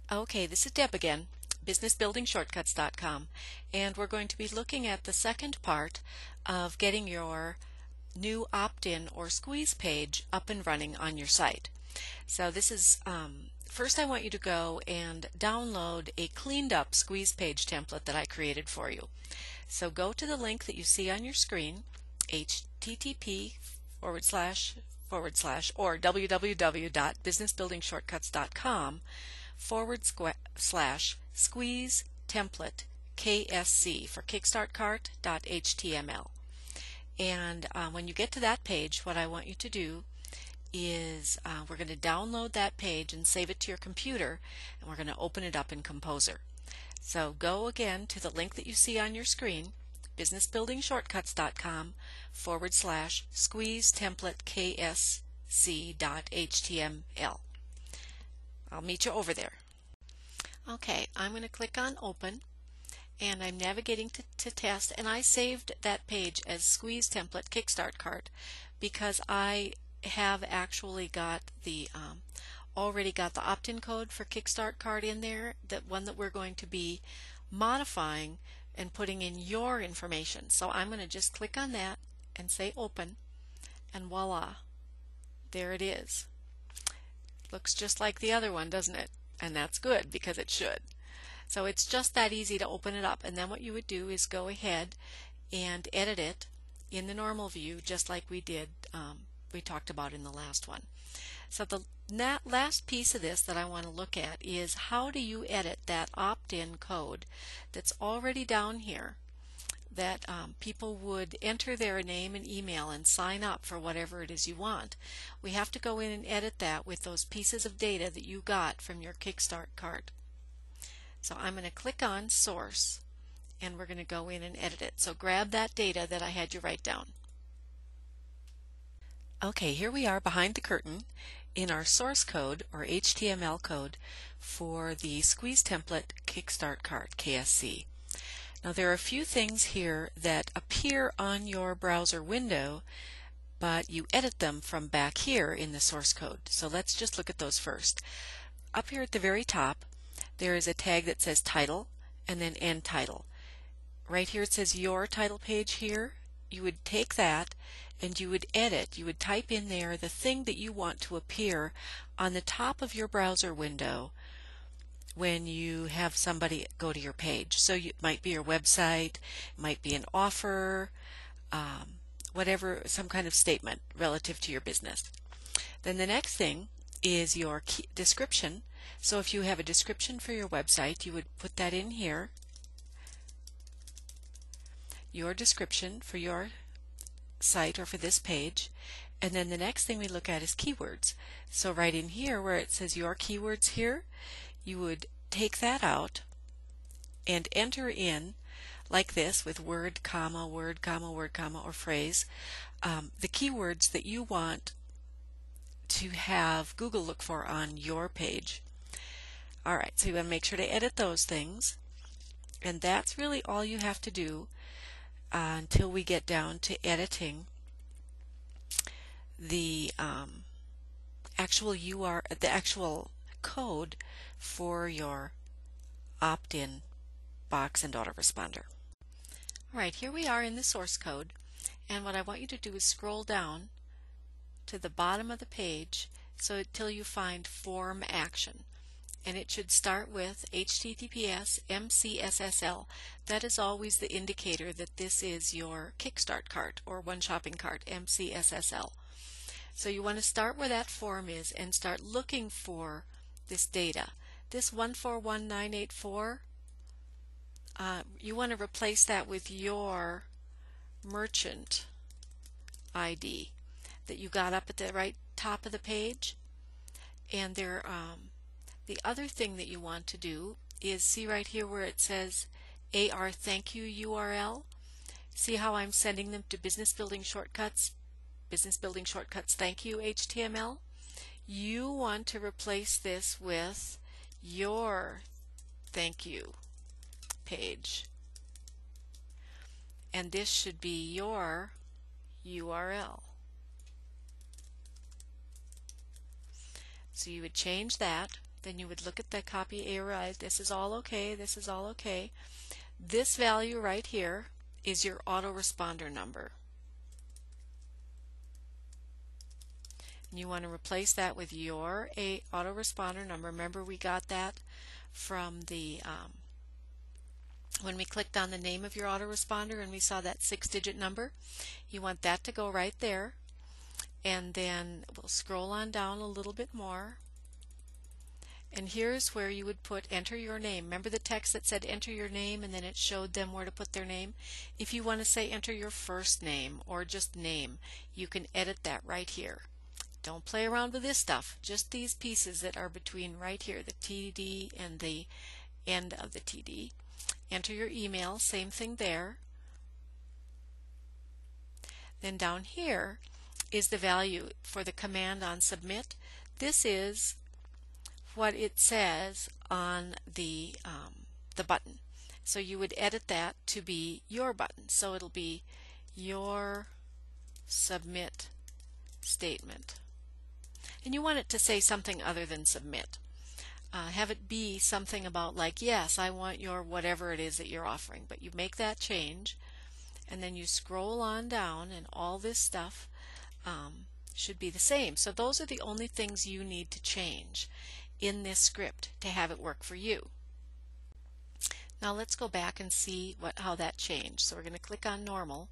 Okay, this is Deb again, businessbuildingshortcuts.com, and we're going to be looking at the second part of getting your new opt-in or squeeze page up and running on your site. So this is, first I want you to go and download a cleaned up squeeze page template that I created for you. So go to the link that you see on your screen, http:// or www.businessbuildingshortcuts.com/squeeze template KSC for kickstartcart.html. And when you get to that page, what I want you to do is we're going to download that page and save it to your computer, and we're going to open it up in Composer. So go again to the link that you see on your screen, businessbuildingshortcuts.com/squeeze template KSC.html. I'll meet you over there. Okay, I'm going to click on Open, and I'm navigating to Test, and I saved that page as Squeeze Template Kickstart Cart because I have actually got the already got the opt-in code for Kickstart Cart in there, that one that we're going to be modifying and putting in your information. So I'm going to just click on that and say Open, and voila, there it is. Looks just like the other one, doesn't it? And that's good, because it should. So it's just that easy to open it up, and then what you would do is go ahead and edit it in the normal view, just like we did, we talked about in the last one. So the last piece of this that I want to look at is how do you edit that opt-in code that's already down here, that people would enter their name and email and sign up for whatever it is you want. We have to go in and edit that with those pieces of data that you got from your Kickstart cart. So I'm going to click on Source, and we're going to go in and edit it. So grab that data that I had you write down. Okay, here we are behind the curtain in our source code or HTML code for the Squeeze Template Kickstart Cart KSC. Now there are a few things here that appear on your browser window, but you edit them from back here in the source code. So let's just look at those first. Up here at the very top, there is a tag that says title and then end title. Right here it says your title page here. You would take that and you would edit, you would type in there the thing that you want to appear on the top of your browser window when you have somebody go to your page. So it might be your website, it might be an offer, whatever, some kind of statement relative to your business. Then the next thing is your description. So if you have a description for your website, you would put that in here, your description for your site or for this page. And then the next thing we look at is keywords. So right in here where it says your keywords here, you would take that out and enter in like this with word, comma, word, comma, word, comma, or phrase, the keywords that you want to have Google look for on your page. Alright, so you want to make sure to edit those things, and that's really all you have to do until we get down to editing the actual code for your opt-in box and autoresponder. Alright, here we are in the source code, and what I want you to do is scroll down to the bottom of the page till you find Form Action. And it should start with HTTPS MCSSL. That is always the indicator that this is your Kickstart cart or One Shopping Cart, MCSSL. So you want to start where that form is and start looking for this data. This 141984, you want to replace that with your merchant ID that you got up at the right top of the page. And there the other thing that you want to do is see right here where it says AR thank you URL. See how I'm sending them to Business Building Shortcuts thank you HTML? You want to replace this with your thank you page. And this should be your URL. So you would change that. then you would look at the copy ARI. This is all okay. This is all okay. This value right here is your autoresponder number. And you want to replace that with your autoresponder number. Remember, we got that from the when we clicked on the name of your autoresponder and we saw that 6-digit number. You want that to go right there. And then we'll scroll on down a little bit more. And here's where you would put enter your name. Remember the text that said enter your name and then it showed them where to put their name? If you want to say enter your first name or just name, you can edit that right here. Don't play around with this stuff, just these pieces that are between right here, the TD and the end of the TD. Enter your email, same thing there. Then down here is the value for the command on submit. This is what it says on the button. So you would edit that to be your button. So it'll be your submit statement. And you want it to say something other than submit. Have it be something about like, yes, I want your whatever it is that you're offering. But you make that change and then you scroll on down and all this stuff should be the same. So those are the only things you need to change in this script to have it work for you. Now let's go back and see how that changed. So we're going to click on normal,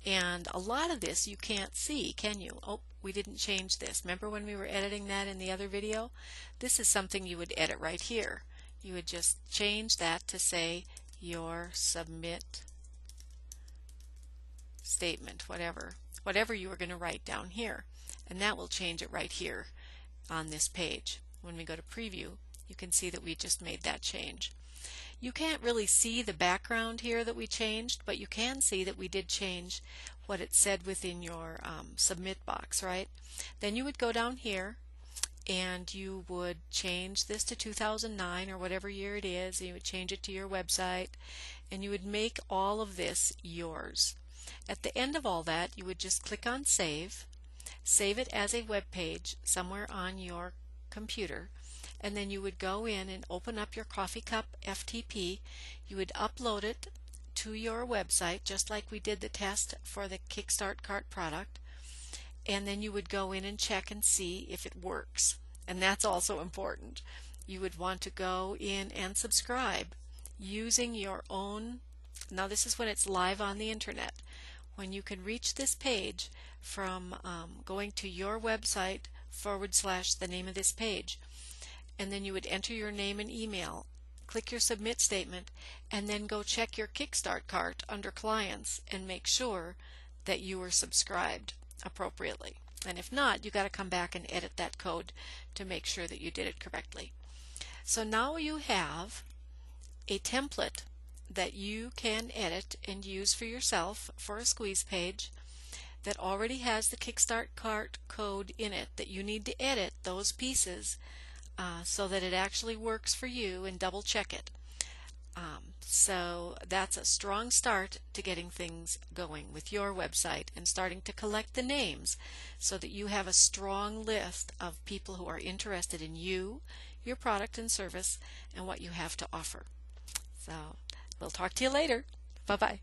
and a lot of this you can't see, can you? Oh, we didn't change this. Remember when we were editing that in the other video? This is something you would edit right here. You would just change that to say your submit statement, whatever you were going to write down here, and that will change it right here on this page. When we go to preview, you can see that we just made that change. You can't really see the background here that we changed, but you can see that we did change what it said within your submit box, right? Then you would go down here and you would change this to 2009 or whatever year it is, and you would change it to your website, and you would make all of this yours. At the end of all that, you would just click on save it as a web page somewhere on your computer, and then you would go in and open up your coffee cup FTP. You would upload it to your website just like we did the test for the Kickstart Cart product, and then you would go in and check and see if it works. And that's also important. You would want to go in and subscribe using your own. Now this is when it's live on the internet. When you can reach this page from going to your website / the name of this page, and then you would enter your name and email, click your submit statement, and then go check your Kickstart cart under clients and make sure that you are subscribed appropriately. And if not, you got to come back and edit that code to make sure that you did it correctly. So now you have a template that you can edit and use for yourself for a squeeze page that already has the Kickstart Cart code in it that you need to edit those pieces so that it actually works for you, and double check it. So that's a strong start to getting things going with your website and starting to collect the names so that you have a strong list of people who are interested in you, your product and service, and what you have to offer. So we'll talk to you later. Bye-bye.